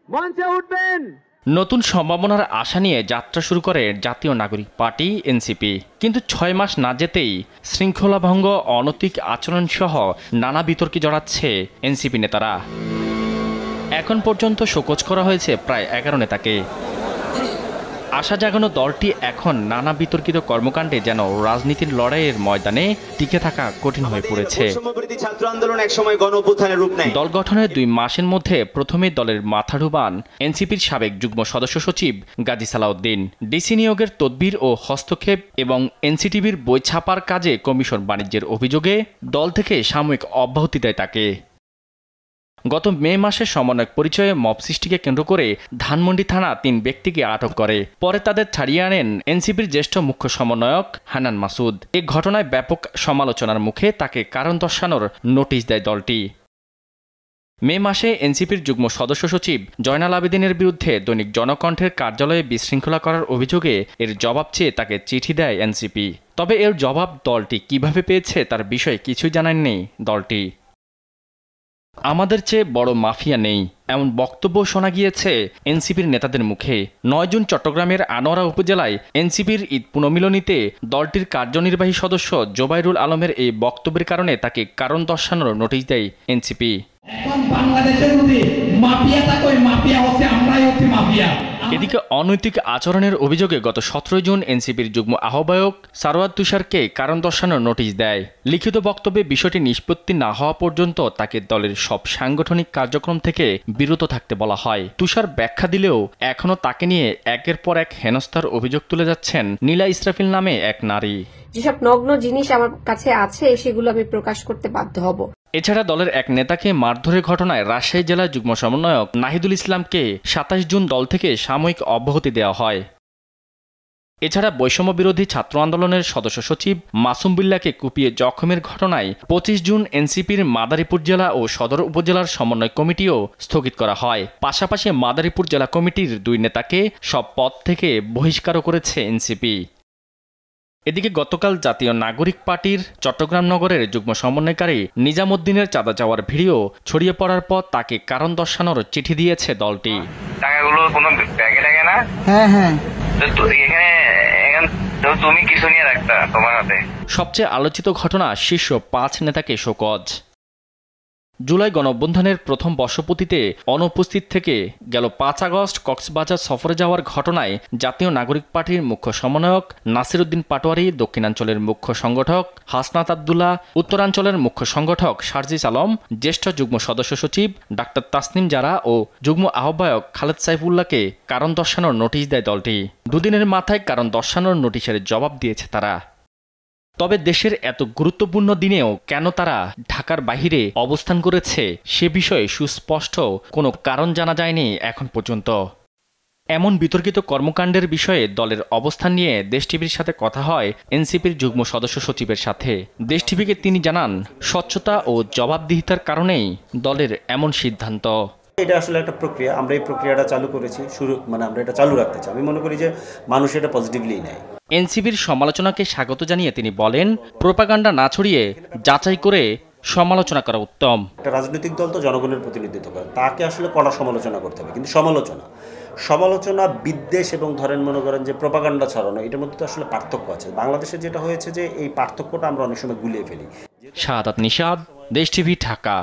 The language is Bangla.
মঞ্চে উঠবেন। নতুন সম্ভাবনার আশা নিয়ে যাত্রা শুরু করে জাতীয় নাগরিক পার্টি এনসিপি, কিন্তু 6 মাস না যেতেই শৃঙ্খলাভঙ্গ, অনৈতিক আচরণ সহ নানা বিতর্কে জড়াচ্ছে এনসিপি নেতারা। এখন পর্যন্ত শোকজ করা হয়েছে প্রায় 11 নেতাকে। আশা জাগানো দলটি এখন নানা বিতর্কিত কর্মকাণ্ডে যেন রাজনীতির লড়াইয়ের ময়দানে টিকে থাকা কঠিন হয়ে পড়েছে। দল গঠনের 2 মাসের মধ্যে প্রথমে দলের মাথা ডুবান এনসিপির সাবেক যুগ্ম সদস্য সচিব গাজী সালাউদ্দিন। ডিসি নিয়োগের তদবির ও হস্তক্ষেপ এবং এনসিটিভির বই ছাপার কাজে কমিশন বাণিজ্যের অভিযোগে দল থেকে সাময়িক অব্যাহতি দেয় তাকে। গত মে মাসে সমন্বয়ক পরিচয়ে মব সৃষ্টিকে কেন্দ্র করে ধানমন্ডি থানা 3 ব্যক্তিকে আটক করে। পরে তাদের ছাড়িয়ে আনেন এনসিপির জ্যেষ্ঠ মুখ্য সমন্বয়ক হান্নান মাসুদ। এই ঘটনায় ব্যাপক সমালোচনার মুখে তাকে কারণ দর্শানোর নোটিশ দেয় দলটি। মে মাসে এনসিপির যুগ্ম সদস্য সচিব জয়নাল আবেদিনের বিরুদ্ধে দৈনিক জনকণ্ঠের কার্যালয়ে বিশৃঙ্খলা করার অভিযোগে এর জবাব চেয়ে তাকে চিঠি দেয় এনসিপি। তবে এর জবাব দলটি কিভাবে পেয়েছে তার বিষয়ে কিছুই জানায়নি দলটি। আমাদের চেয়ে বড় মাফিয়া নেই, এমন বক্তব্য শোনা গিয়েছে এনসিপির নেতাদের মুখে। 9 জুন চট্টগ্রামের আনোয়ারা উপজেলায় এনসিপির ঈদ পুনর্মিলনীতে দলটির কার্যনির্বাহী সদস্য জোবাইরুল আলমের এই বক্তব্যের কারণে তাকে কারণ দর্শানোর নোটিশ দেয় এনসিপি। এদিকে অনৈতিক আচরণের অভিযোগে গত 17 জুন এনসিপির যুগ্ম আহ্বায়ক সারওয়ার তুষারকে কারণ দর্শানোর নোটিশ দেয়। লিখিত বক্তব্যে বিষয়টি নিষ্পত্তি না হওয়া পর্যন্ত তাকে দলের সব সাংগঠনিক কার্যক্রম থেকে বিরত থাকতে বলা হয়। তুষার ব্যাখ্যা দিলেও এখনও তাকে নিয়ে একের পর এক হেনস্থার অভিযোগ তুলে যাচ্ছেন নীলা ইসরাফিল নামে এক নারী। যেসব নগ্ন জিনিস আমার কাছে আছে সেগুলো আমি প্রকাশ করতে বাধ্য হব। এছাড়া দলের এক নেতাকে মারধরের ঘটনায় রাজশাহী জেলা যুগ্ম সমন্বয়ক নাহিদুল ইসলামকে 27 জুন দল থেকে সাময়িক অব্যাহতি দেওয়া হয়। এছাড়া বৈষম্য বিরোধী ছাত্র আন্দোলনের সদস্য সচিব মাসুম বিল্লাহকে কুপিয়ে জখমের ঘটনায় 25 জুন এনসিপির মাদারীপুর জেলা ও সদর উপজেলার সমন্বয় কমিটিও স্থগিত করা হয়। পাশাপাশি মাদারীপুর জেলা কমিটির 2 নেতাকে সব পদ থেকে বহিষ্কারও করেছে এনসিপি। এদিকে গতকাল জাতীয় নাগরিক পার্টির চট্টগ্রাম নগরের যুগ্ম সমন্বয়কারী নিজামুদ্দিনের চাঁদা চাওয়ার ভিডিও ছড়িয়ে পড়ার পর তাকে কারণ দর্শানোর চিঠি দিয়েছে দলটি। টাকাগুলো কোনো ব্যাগে থাকে না? হ্যাঁ তুমি কিছু নিয়ে রাখতা তোমার হাতে। সবচেয়ে আলোচিত ঘটনা শীর্ষ 5 নেতাকে শোকজ। জুলাই গণঅভ্যুত্থানের প্রথম বর্ষপূর্তিতে অনুপস্থিত থেকে গেল 5 আগস্ট কক্সবাজার সফরে যাওয়ার ঘটনায় জাতীয় নাগরিক পার্টির মুখ্য সমন্বয়ক নাসির উদ্দিন পাটোয়ারি, দক্ষিণাঞ্চলের মুখ্য সংগঠক হাসনাত আবদুল্লাহ, উত্তরাঞ্চলের মুখ্য সংগঠক সার্জিস আলম, জ্যেষ্ঠ যুগ্ম সদস্য সচিব ডাক্তার তাসনিম জারা ও যুগ্ম আহ্বায়ক খালেদ সাইফুল্লাহকে কারণ দর্শানোর নোটিশ দেয় দলটি। 2 দিনের মাথায় কারণ দর্শানোর নোটিশের জবাব দিয়েছে তারা। তবে দেশের এত গুরুত্বপূর্ণ দিনেও কেন তারা ঢাকার বাহিরে অবস্থান করেছে সে বিষয়ে সুস্পষ্ট কোনো কারণ জানা যায়নি এখন পর্যন্ত। এমন বিতর্কিত কর্মকাণ্ডের বিষয়ে দলের অবস্থান নিয়ে দেশ টিভির সাথে কথা হয় এনসিপির যুগ্ম সদস্য সচিবের সাথে। দেশ টিভিকে তিনি জানান, স্বচ্ছতা ও জবাবদিহিতার কারণেই দলের এমন সিদ্ধান্ত। এটা আসলে একটা প্রক্রিয়া, আমরা এই প্রক্রিয়াটা চালু করেছি, আমরা এটা চালু রাখতে চাই। আমি মনে করি যে মানুষ এটা পজিটিভলি নেয়। এনসিপির সমালোচনাকে স্বাগত জানিয়ে তিনি বলেন, প্রোপাগান্ডা না ছড়িয়ে যাচাই করে সমালোচনা করা উত্তম। একটা রাজনৈতিক দল তো জনগণের প্রতিনিধিত্ব করে, তাকে আসলে কড়া সমালোচনা করতে হবে, কিন্তু সমালোচনা বিদ্বেষ এবং মনে করেন যে প্রোপাগান্ডা ছড়ানো, এটার মধ্যে তো আসলে পার্থক্য আছে। বাংলাদেশে যেটা হয়েছে যে এই পার্থক্যটা আমরা অনেক সময় গুলিয়ে ফেলি। শাহাদাত নিশাদ, দেশ টিভি, ঢাকা।